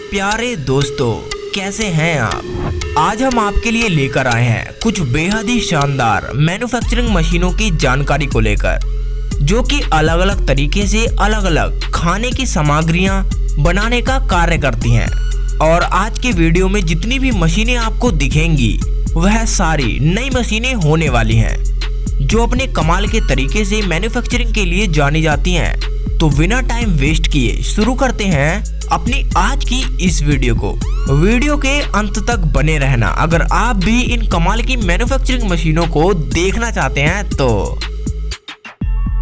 प्यारे दोस्तों, कैसे हैं आप। आज हम आपके लिए लेकर आए हैं कुछ बेहद ही शानदार मैन्युफैक्चरिंग मशीनों की जानकारी को लेकर, जो कि अलग अलग तरीके से अलग अलग खाने की सामग्रियां बनाने का कार्य करती हैं। और आज के वीडियो में जितनी भी मशीनें आपको दिखेंगी वह सारी नई मशीनें होने वाली हैं, जो अपने कमाल के तरीके से मैन्युफैक्चरिंग के लिए जानी जाती हैं। तो बिना टाइम वेस्ट किए शुरू करते हैं अपनी आज की इस वीडियो को। वीडियो के अंत तक बने रहना अगर आप भी इन कमाल की मैन्युफैक्चरिंग मशीनों को देखना चाहते हैं। तो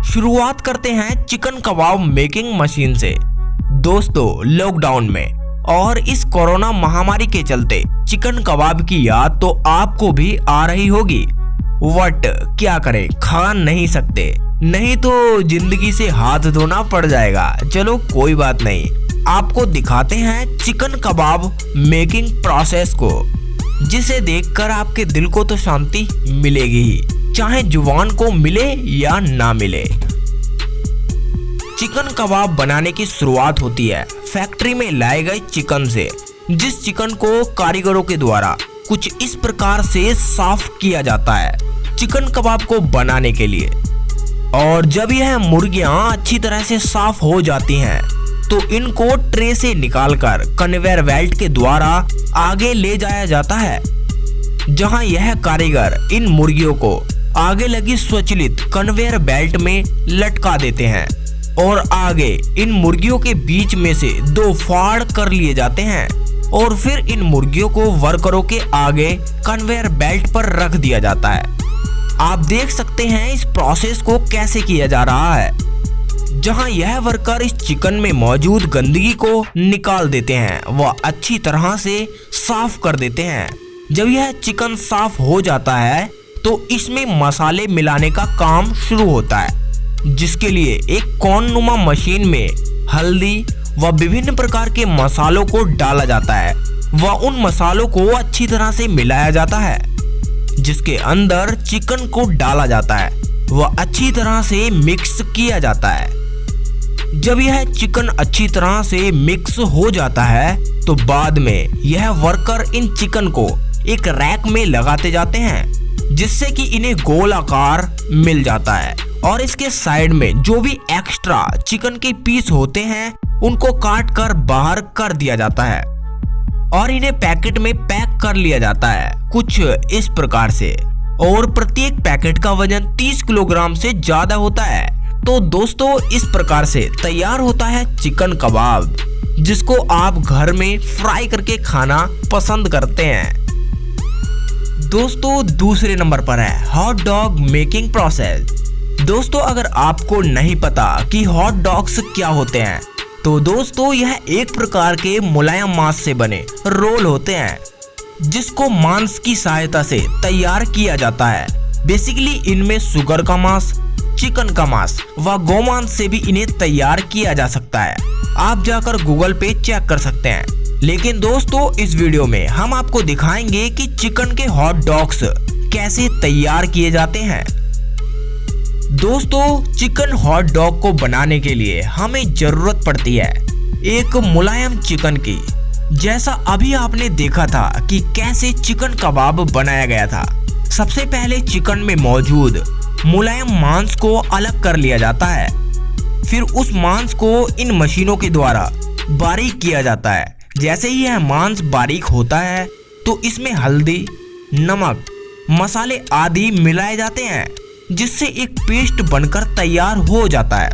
शुरुआत करते हैं चिकन कबाब मेकिंग मशीन से। दोस्तों, लॉकडाउन में और इस कोरोना महामारी के चलते चिकन कबाब की याद तो आपको भी आ रही होगी, बट क्या करें, खा नहीं सकते, नहीं तो जिंदगी से हाथ धोना पड़ जाएगा। चलो कोई बात नहीं, आपको दिखाते हैं चिकन कबाब मेकिंग प्रोसेस को, जिसे देखकर आपके दिल को तो शांति मिलेगी ही, चाहे जुबान को मिले या ना मिले। चिकन कबाब बनाने की शुरुआत होती है फैक्ट्री में लाए गए चिकन से, जिस चिकन को कारीगरों के द्वारा कुछ इस प्रकार से साफ किया जाता है चिकन कबाब को बनाने के लिए। और जब यह मुर्गियां अच्छी तरह से साफ हो जाती हैं तो इनको ट्रे से निकालकर कन्वेयर बेल्ट के द्वारा आगे ले जाया जाता है, जहां यह कारीगर इन मुर्गियों को आगे लगी स्वचालित कन्वेयर बेल्ट में लटका देते हैं और आगे इन मुर्गियों के बीच में से दो फाड़ कर लिए जाते हैं और फिर इन मुर्गियों को वर्करों के आगे कन्वेयर बेल्ट पर रख दिया जाता है। आप देख सकते हैं इस प्रोसेस को कैसे किया जा रहा है, जहां यह वर्कर इस चिकन में मौजूद गंदगी को निकाल देते हैं व अच्छी तरह से साफ कर देते हैं। जब यह चिकन साफ हो जाता है तो इसमें मसाले मिलाने का काम शुरू होता है, जिसके लिए एक कोननुमा मशीन में हल्दी व विभिन्न प्रकार के मसालों को डाला जाता है व उन मसालों को अच्छी तरह से मिलाया जाता है, जिसके अंदर चिकन को डाला जाता है व अच्छी तरह से मिक्स किया जाता है। जब यह चिकन अच्छी तरह से मिक्स हो जाता है तो बाद में यह वर्कर इन चिकन को एक रैक में लगाते जाते हैं, जिससे कि इन्हें गोल आकार मिल जाता है और इसके साइड में जो भी एक्स्ट्रा चिकन के पीस होते हैं उनको काट कर बाहर कर दिया जाता है और इन्हें पैकेट में पैक कर लिया जाता है कुछ इस प्रकार से। और प्रत्येक पैकेट का वजन 30 किलोग्राम से ज्यादा होता है। तो दोस्तों, इस प्रकार से तैयार होता है चिकन कबाब, जिसको आप घर में फ्राई करके खाना पसंद करते हैं। दोस्तों, दूसरे नंबर पर है हॉट डॉग मेकिंग प्रोसेस। दोस्तों, अगर आपको नहीं पता कि हॉट डॉग्स क्या होते हैं, तो दोस्तों यह एक प्रकार के मुलायम मांस से बने रोल होते हैं, जिसको मांस की सहायता से तैयार किया जाता है। बेसिकली इनमें सुगर का मांस, चिकन का मांस व गोमांस से भी इन्हें तैयार किया जा सकता है। आप जाकर गूगल पे चेक कर सकते हैं। लेकिन दोस्तों, इस वीडियो में हम आपको दिखाएंगे कि चिकन के हॉट डॉग्स कैसे तैयार किए जाते हैं। दोस्तों, चिकन हॉट डॉग को बनाने के लिए हमें जरूरत पड़ती है एक मुलायम चिकन की, जैसा अभी आपने देखा था कि कैसे चिकन कबाब बनाया गया था। सबसे पहले चिकन में मौजूद मुलायम मांस को अलग कर लिया जाता है, फिर उस मांस को इन मशीनों के द्वारा बारीक किया जाता है। जैसे ही यह मांस बारीक होता है तो इसमें हल्दी, नमक, मसाले आदि मिलाए जाते हैं, जिससे एक पेस्ट बनकर तैयार हो जाता है।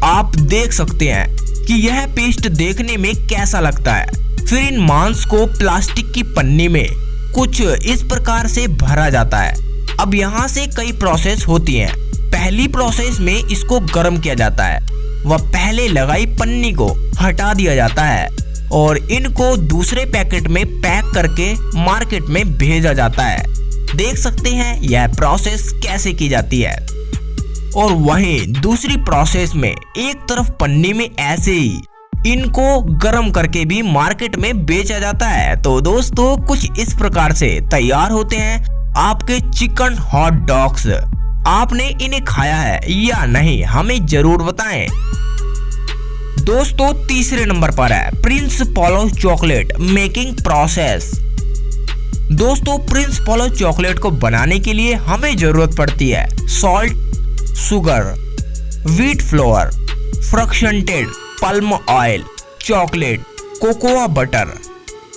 आप देख सकते हैं कि यह पेस्ट देखने में कैसा लगता है। फिर इन मांस को प्लास्टिक की पन्नी में कुछ इस प्रकार से भरा जाता है। अब यहाँ से कई प्रोसेस होती हैं। पहली प्रोसेस में इसको गर्म किया जाता है व पहले लगाई पन्नी को हटा दिया जाता है और इनको दूसरे पैकेट में पैक करके मार्केट में भेजा जाता है। देख सकते हैं यह प्रोसेस कैसे की जाती है। और वहीं दूसरी प्रोसेस में एक तरफ पन्नी में ऐसे ही इनको गर्म करके भी मार्केट में बेचा जाता है। तो दोस्तों, कुछ इस प्रकार से तैयार होते हैं आपके चिकन हॉट डॉग्स। आपने इन्हें खाया है या नहीं, हमें जरूर बताएं। दोस्तों तीसरे नंबर पर है Prince Polo chocolate making process. दोस्तों प्रिंस पोलो चॉकलेट को बनाने के लिए हमें जरूरत पड़ती है salt, sugar, wheat flour, fractionated palm oil, chocolate, cocoa butter,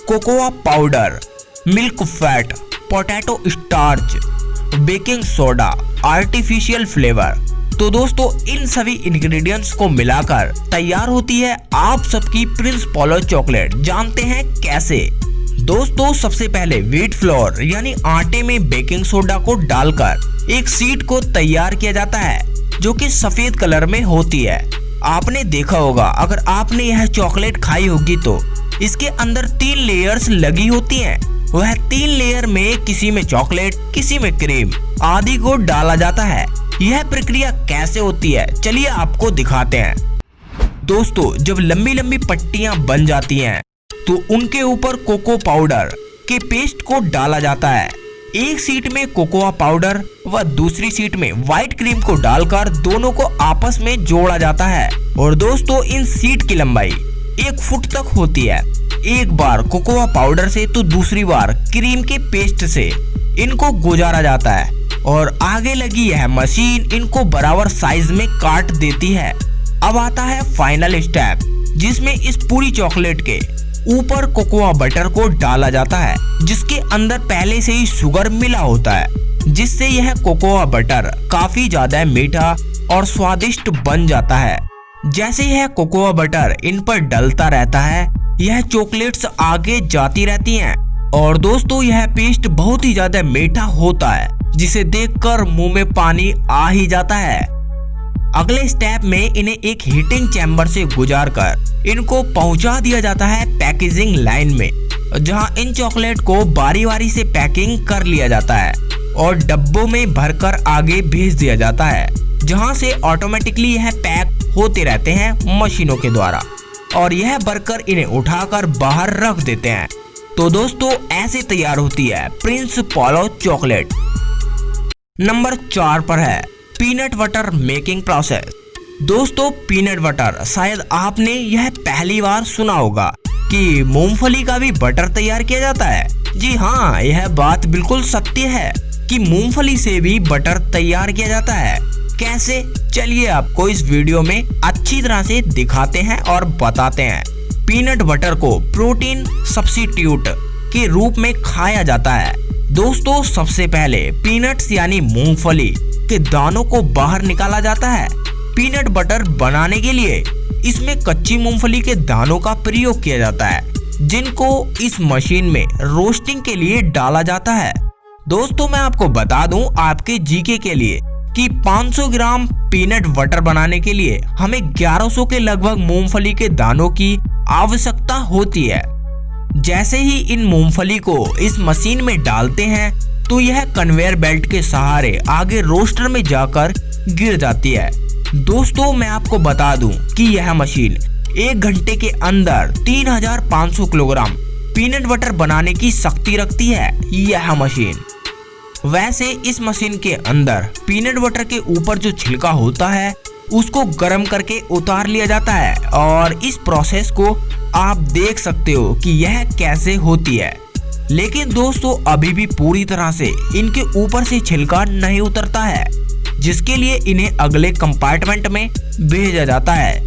cocoa powder, milk fat, potato starch, baking soda, artificial flavour. तो दोस्तों इन सभी इंग्रेडिएंट्स को मिलाकर तैयार होती है आप सबकी प्रिंस पोलो चॉकलेट। जानते हैं कैसे? दोस्तों सबसे पहले व्हीट फ्लोर यानी आटे में बेकिंग सोडा को डालकर एक शीट को तैयार किया जाता है जो कि सफेद कलर में होती है। आपने देखा होगा, अगर आपने यह चॉकलेट खाई होगी तो इसके अंदर 3 लेयर्स लगी होती हैं। वह 3 लेयर में किसी में चॉकलेट, किसी में क्रीम आदि को डाला जाता है। यह प्रक्रिया कैसे होती है चलिए आपको दिखाते हैं। दोस्तों जब लंबी लंबी पट्टियां बन जाती हैं तो उनके ऊपर कोको पाउडर के पेस्ट को डाला जाता है। एक शीट में कोकोआ पाउडर व दूसरी शीट में व्हाइट क्रीम को डालकर दोनों को आपस में जोड़ा जाता है। और दोस्तों इन शीट की लंबाई 1 फुट तक होती है। एक बार कोकोआ पाउडर से तो दूसरी बार क्रीम के पेस्ट से इनको गुजारा जाता है और आगे लगी यह मशीन इनको बराबर साइज में काट देती है। अब आता है फाइनल स्टेप जिसमें इस पूरी चॉकलेट के ऊपर कोकोआ बटर को डाला जाता है जिसके अंदर पहले से ही शुगर मिला होता है, जिससे यह कोकोआ बटर काफी ज्यादा मीठा और स्वादिष्ट बन जाता है। जैसे यह कोकोआ बटर इन पर डलता रहता है यह चॉकलेट्स आगे जाती रहती हैं। और दोस्तों यह पेस्ट बहुत ही ज्यादा मीठा होता है जिसे देखकर मुंह में पानी आ ही जाता है। अगले स्टेप में इन्हें एक हीटिंग चैम्बर से गुजारकर इनको पहुंचा दिया जाता है पैकेजिंग लाइन में, जहां इन चॉकलेट को बारी बारी से पैकिंग कर लिया जाता है और डब्बों में भरकर आगे भेज दिया जाता है, जहां से ऑटोमेटिकली यह पैक होते रहते हैं मशीनों के द्वारा और यह भरकर इन्हें उठाकर बाहर रख देते हैं। तो दोस्तों ऐसे तैयार होती है प्रिंस पोलो चॉकलेट। नंबर 4 पर है पीनट बटर मेकिंग प्रोसेस। दोस्तों पीनट बटर शायद आपने यह पहली बार सुना होगा कि मूंगफली का भी बटर तैयार किया जाता है। जी हाँ, यह बात बिल्कुल सत्य है कि मूंगफली से भी बटर तैयार किया जाता है। कैसे? चलिए आपको इस वीडियो में अच्छी तरह से दिखाते हैं और बताते हैं। पीनट बटर को प्रोटीन सब्स्टिट्यूट के रूप में खाया जाता है। दोस्तों सबसे पहले पीनट्स यानी मूंगफली के दानों को बाहर निकाला जाता है। पीनट बटर बनाने के लिए इसमें कच्ची मूंगफली के दानों का प्रयोग किया जाता है, जिनको इस मशीन में रोस्टिंग के लिए डाला जाता है। दोस्तों मैं आपको बता दूं आपके जीके के लिए कि 500 ग्राम पीनट बटर बनाने के लिए हमें 1100 के लगभग मूंगफली के दानों की आवश्यकता होती है। जैसे ही इन मूंगफली को इस मशीन में डालते हैं तो यह कन्वेयर बेल्ट के सहारे आगे रोस्टर में जाकर गिर जाती है। दोस्तों मैं आपको बता दूं कि यह मशीन 1 घंटे के अंदर 3500 किलोग्राम पीनट बटर बनाने की शक्ति रखती है यह मशीन। वैसे इस मशीन के अंदर पीनट बटर के ऊपर जो छिलका होता है उसको गर्म करके उतार लिया जाता है और इस प्रोसेस को आप देख सकते हो कि यह कैसे होती है। लेकिन दोस्तों अभी भी पूरी तरह से इनके ऊपर से छिलका नहीं उतरता है, जिसके लिए इन्हें अगले कंपार्टमेंट में भेजा जाता है,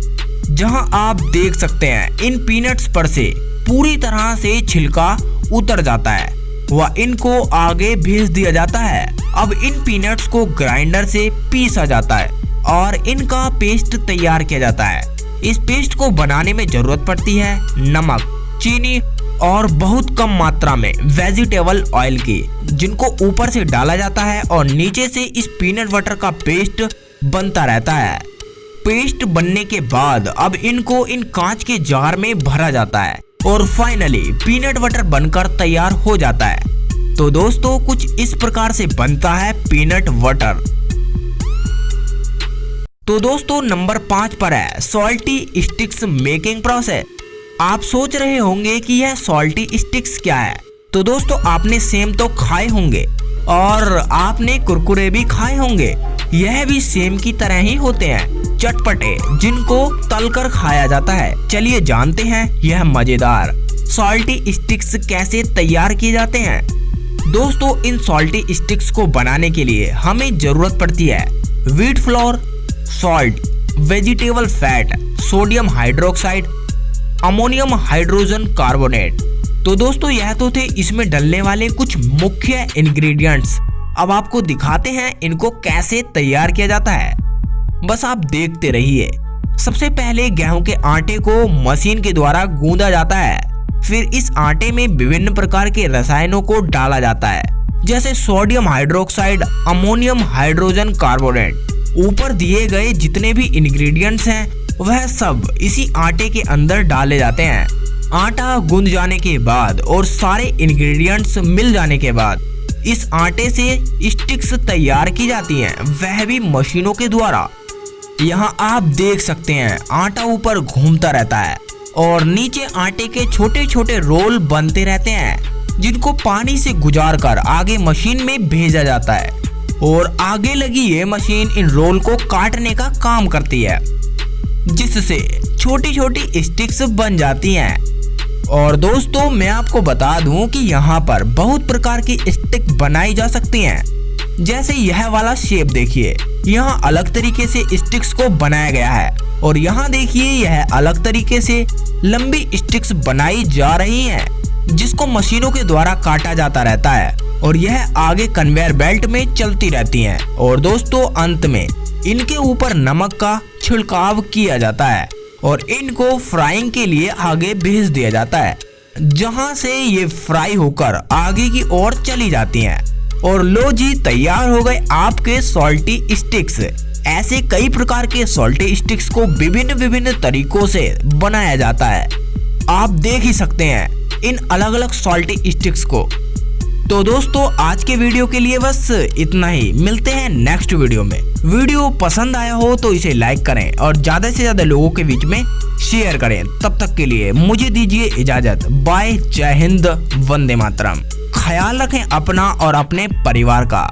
जहां आप देख सकते हैं इन पीनट्स पर से पूरी तरह से छिलका उतर जाता है व इनको आगे भेज दिया जाता है। अब इन पीनट्स को ग्राइंडर से पीसा जाता है और इनका पेस्ट तैयार किया जाता है। इस पेस्ट को बनाने में जरूरत पड़ती है नमक, चीनी और बहुत कम मात्रा में वेजिटेबल ऑयल की, जिनको ऊपर से डाला जाता है और नीचे से इस पीनट बटर का पेस्ट बनता रहता है। पेस्ट बनने के बाद अब इनको इन कांच के जार में भरा जाता है और फाइनली पीनट बटर बनकर तैयार हो जाता है। तो दोस्तों कुछ इस प्रकार से बनता है पीनट बटर। तो दोस्तों नंबर 5 पर है सॉल्टी स्टिक्स मेकिंग प्रोसेस। आप सोच रहे होंगे कि यह सॉल्टी स्टिक्स क्या है। तो दोस्तों आपने सेम तो खाए होंगे और आपने कुरकुरे भी खाए होंगे। यह भी सेम की तरह ही होते हैं, चटपटे, जिनको तलकर खाया जाता है। चलिए जानते हैं यह मजेदार सॉल्टी स्टिक्स कैसे तैयार किए जाते हैं। दोस्तों, इन सॉल्टी स्टिक्स को बनाने के लिए हमें जरूरत पड़ती है wheat flour, salt, vegetable fat, sodium hydroxide, ammonium hydrogen carbonate. तो दोस्तों, यह तो थे इसमें डलने वाले कुछ मुख्य इंग्रेडिएंट्स। अब आपको दिखाते हैं इनको कैसे तैयार किया जाता है, बस आप देखते रहिए। सबसे पहले गेहूं के आटे को मशीन के द्वारा गूंदा जाता है। फिर इस आटे में विभिन्न प्रकार के रसायनों को डाला जाता है, जैसे sodium hydroxide, ammonium hydrogen carbonate. ऊपर दिए गए जितने भी इंग्रेडिएंट्स हैं वह सब इसी आटे के अंदर डाले जाते हैं। आटा गूंद जाने के बाद और सारे इंग्रेडिएंट्स मिल जाने के बाद इस आटे से स्टिक्स तैयार की जाती हैं, वह भी मशीनों के द्वारा। यहाँ आप देख सकते हैं आटा ऊपर घूमता रहता है और नीचे आटे के छोटे छोटे रोल बनते रहते हैं, जिनको पानी से गुजार कर आगे मशीन में भेजा जाता है और आगे लगी ये मशीन इन रोल को काटने का काम करती है, जिससे छोटी छोटी स्टिक्स बन जाती हैं। और दोस्तों, मैं आपको बता दूं कि यहाँ पर बहुत प्रकार की स्टिक बनाई जा सकती हैं। जैसे यह वाला शेप देखिए, यहाँ अलग तरीके से स्टिक्स को बनाया गया है और यहाँ देखिए यह अलग तरीके से लंबी स्टिक्स बनाई जा रही हैं, जिसको मशीनों के द्वारा काटा जाता रहता है और यह आगे कन्वेयर बेल्ट में चलती रहती हैं। और दोस्तों, अंत में इनके ऊपर नमक का छिड़काव किया जाता है और इनको फ्राइंग के लिए आगे भेज दिया जाता है, जहां से ये फ्राई होकर आगे की ओर चली जाती हैं। और लो जी, तैयार हो गए आपके सॉल्टी स्टिक्स। ऐसे कई प्रकार के सॉल्टी स्टिक्स को विभिन्न विभिन्न तरीकों से बनाया जाता है, आप देख ही सकते हैं इन अलग अलग सॉल्टी स्टिक्स को। तो दोस्तों, आज के वीडियो के लिए बस इतना ही। मिलते हैं नेक्स्ट वीडियो में। वीडियो पसंद आया हो तो इसे लाइक करें और ज्यादा से ज्यादा लोगों के बीच में शेयर करें। तब तक के लिए मुझे दीजिए इजाजत। बाय, जय हिंद, वंदे मातरम। ख्याल रखें अपना और अपने परिवार का।